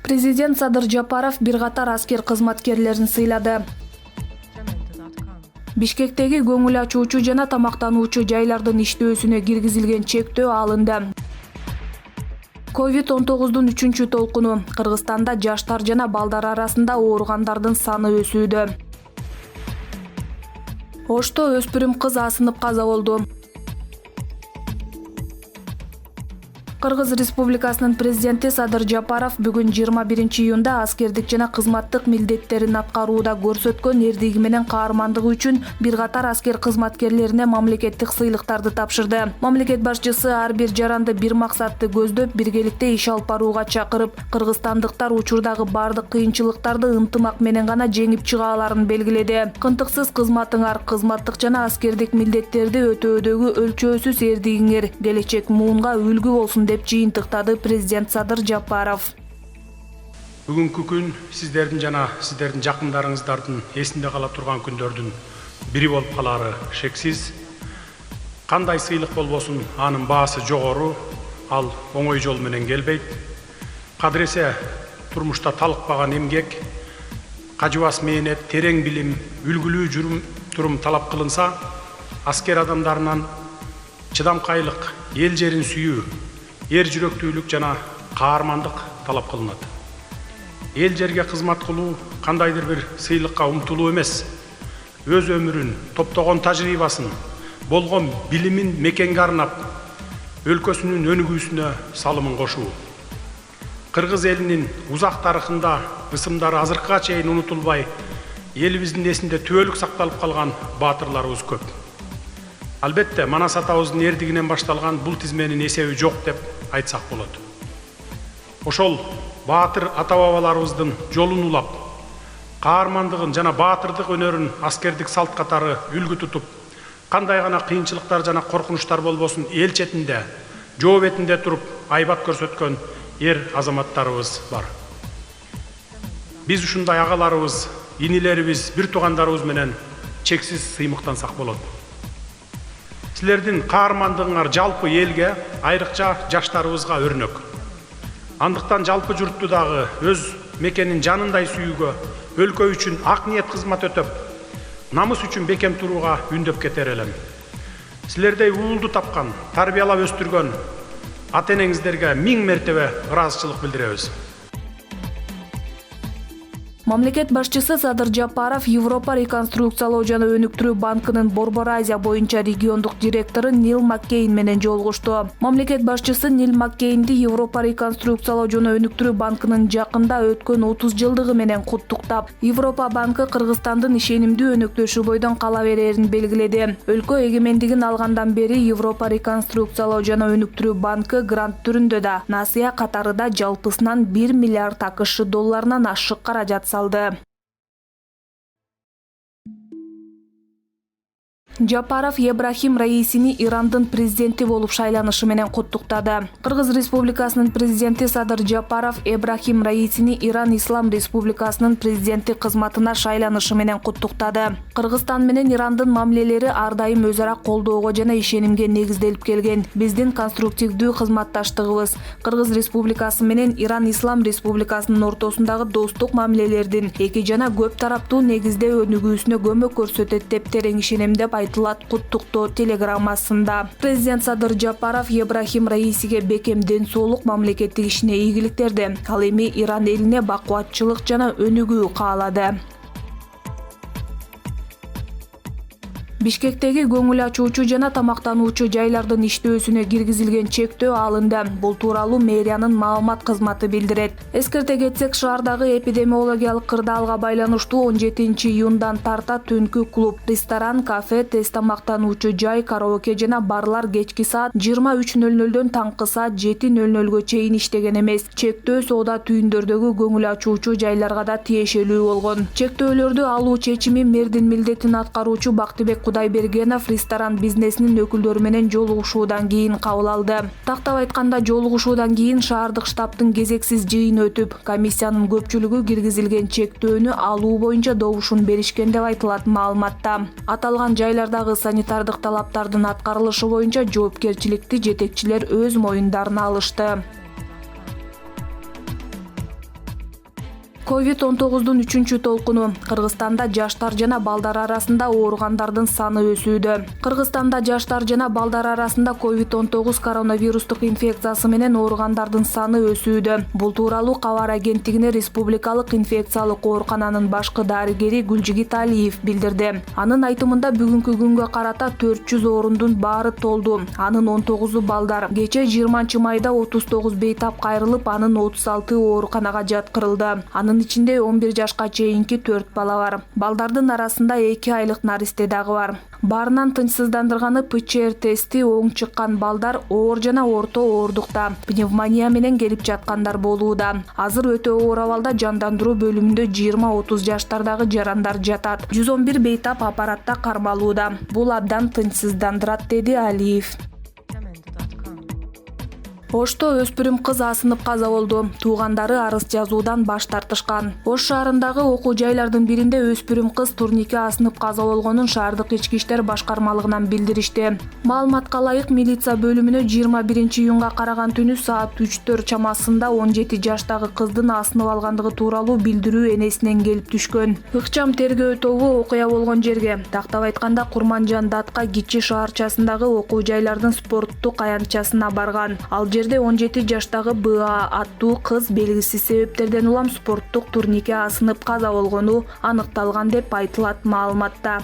Президент Садыр Жапаров бир катар аскер кызматкерлерин сыйлады. Бишкектеги көңүл ачуучу жана тамактануучу жайлардын иштөөсүнө киргизилген чектөө алынды. COVID-19 3-чү толкуну. Кыргызстанда жаштар жана балдар арасында ооругандардын саны өсүүдө. Ошто өспүрүм кыз асынып каза болду. Кыргыз Республикасынын президенти Садыр Жапаров бүгүн 21-июнда аскердик жана кызматтык милдеттерин аткарууда көрсөткөн эрдиги менен каармандыгы үчүн бир катар аскер кызматкерлерине мамлекеттик сыйлыктарды тапшырды. Мамлекет башчысы ар бир жаранды бир максатты көздөп, биргеликте иш алып барууга чакырып, кыргызстандыктар учурдагы бардык кыйынчылыктарды ынтымак менен гана жеңип чыга аларын белгиледи. Кынтыксыз кызматыңар, кызматтык жана аскердик милдеттерди өтөөдөгү өлчөөсүз эрдигиңер келечек муунга үлгү болсун деп жыйынтыктады президент Садыр Жапаров. Бүгүнкү күн сиздердин жана сиздердин жакындарыңыздардын эсинде кала турган күндөрдүн бири болуп калары шексиз. Кандай сыйлык болбосун, анын баасы жогору, ал оңой жол менен келбейт. Кадыресе турмушта талыкпаган эмгек, кажыбас мээнет, терең билим, үлгүлүү жүрүм-турум талап кылынса, аскер адамдарынан чыдамкайлык, эл жерин сүйүү, эр жүрөктүүлүк жана каармандык талап кылынат. Эл жерге кызмат кылуу кандайдыр бир сыйлыкка умтулуу эмес, өз өмүрүн, топтогон тажрыйбасын, болгон билимин мекенге арнап, өлкөсүнүн өнүгүүсүнө салымын кошуу. Кыргыз элинин узак тарыхында ысымдары азыркыга чейин унутулбай, элибиздин эсинде түбөлүк сакталып калган баатырларыбыз көп. Албетте, Манас атабыздын эрдигинен башталган бул тизменин эсеби жок деп айтсак болот. Ошол баатыр ата-бабаларыбыздын жолун улап, каармандыгын жана баатырдык өнөрүн аскердик салт катары үлгү тутуп, кандай гана кыйынчылыктар жана коркунучтар болбосун эл четинде, жоо бетинде туруп айбат көрсөткөн эр азаматтарыбыз бар. Биз ушундай агаларыбыз, инилерибиз, бир туугандарыбыз менен чексиз сыймыктансак болот. Силердин каармандыгыңар жалпы элге, айрыкча жаштарыбызга өрнөк. Андыктан жалпы журтту дагы өз мекенин жанындай сүйүүгө, өлкө үчүн ак ниет кызмат өтөп, намыс үчүн бекем турууга үндөп кетер элем. Силердей уулду тапкан, тарбиялап өстүргөн ата-энеңиздерге 1000 мертебе ыраазычылык билдиребиз. Мамлекет башчысы Садыр Жапаров Европа реконструкциялоо жана өнүктүрүү банкынын Борбор Азия боюнча региондук директору Нил Маккейн менен жолугушту. Мамлекет башчысы Нил Маккейнди Европа реконструкциялоо жана өнүктүрүү банкынын жакында өткөн 30 жылдыгы менен куттуктап, Европа банкы Кыргызстандын ишенимдүү өнөктөшү бойдон кала берерин белгиледи. Өлкө эгемендигин алгандан бери Европа реконструкциялоо жана өнүктүрүү банкы грант түрүндө да, насыя катары да жалпысынан 1 миллиард АКШ долларынан ашык каражат салды. Жапаров Эбрахим Раисини Ирандын президенти болуп шайланышы менен куттуктады. Кыргыз Республикасынын президенти Садыр Жапаров Эбрахим Раисини Иран Ислам Республикасынын президенти кызматына шайланышы менен куттуктады. Кыргызстан менен Ирандын мамилелери ар дайым өз ара колдоого жана ишенимге негизделип келген. Биздин конструктивдүү кызматташтыгыбыз Кыргыз Республикасы менен Иран Ислам Республикасынын ортосундагы достук мамилелердин эки жана көп тараптуу негизде өнүгүүсүнө көмөк көрсөтөт деп терең ишенем деп айтылат куттуктоо телеграммасында. Президент Садыр Жапаров Эбрахим Раисиге бекем ден соолук, мамлекеттик ишине ийгиликтерди. Ал эми Иран элине бакубатчылык жана өнүгүү каалады. Бишкектеги көңүл ачуучу жана тамактануучу жайлардын иштөөсүнө киргизилген чектөө алынды. Бул тууралуу мэриянын маалымат кызматы билдирет. Эскерте кетсек, шаардагы эпидемиологиялык кырдаалга байланыштуу 17-июндан тарта түнкү клуб, ресторан, кафе, тез тамактануучу жай, караоке жана барлар кечки саат 23:00дөн таңкы саат 7:00гө чейин иштеген эмес. Чектөө соода түйүндөрдөгү көңүл ачуучу жайларга да тиешелүү болгон. Чектөөлөрдү алуу чечими мэрдин милдетин аткаруучу Бактыбек Кудайбергенов ресторан бизнесинин өкүлдөрү менен жолугушуудан кийин кабыл алды. Тактап айтканда, жолугушуудан кийин шаардык штабтын кезексиз жыйыны өтүп, комиссиянын көпчүлүгү киргизилген чектөөнү алуу боюнча добушун беришкен деп айтылат маалыматта. Аталган жайлардагы санитардык талаптардын аткарылышы боюнча жоопкерчиликти жетекчилер өз моюндарына алышты. COVID-19 3 толкуну. Кыргызстанда жаштар жана балдар арасында ооругандардын саны өсүүдө. Кыргызстанда жаштар жана балдар арасында COVID-19 коронавирустук инфекциясы менен ооругандардын саны өсүүдө. Бул тууралуу кабар агенттигине Республикалык инфекциялык оорукананын башкы дарыгери Гүлжигит Алиев билдирди. Анын айтымында бүгүнкү күнгө карата 400 орундун баары толду. Анын 19 балдар. Кече 20 майда 39 бейтап кайрылып, анын 36 ооруканага жаткырылды. Анын ичинде 11 жашка чейинки 4 бала бар. Балдардын арасында 2 айлык наристе дагы бар. Баарынан тынчсыздандырганы ПЧР тести оң чыккан балдар оор жана орто оордукта, пневмония менен келип жаткандар болууда. Азыр өтө оор абалда жандандыруу бөлүмүндө 20-30 жаштардагы жарандар жатат. 111 бейтап аппаратта кармалууда. Бул абдан тынчсыздандырат, деди Алиев. Ошто өспүрүм кыз асынып каза болду. Туугандары арыз жазуудан баш тартышкан. Ош шаарындагы окуу жайлардын биринде өспүрүм кыз турникке асынып каза болгонун шаардык ички иштер башкармалыгынан билдиришти. Маалыматка ылайык, милиция бөлүмүнө 21-июнга караган түнү саат 3-4 чамасында 17 жаштагы кыздын асынып алгандыгы тууралуу билдирүү энесинен келип түшкөн. Ыкчам тергөө тобу окуя болгон жерге, тактап айтканда Курманжан Датка Кичи шаарчасындагы окуу жайлардын спорттук аянтчасына барган. Ал жерде 17 жаштагы БА аттуу кыз белгисиз себептерден улам спорттук турникке асынып каза болгону аныкталган деп айтылат маалыматта.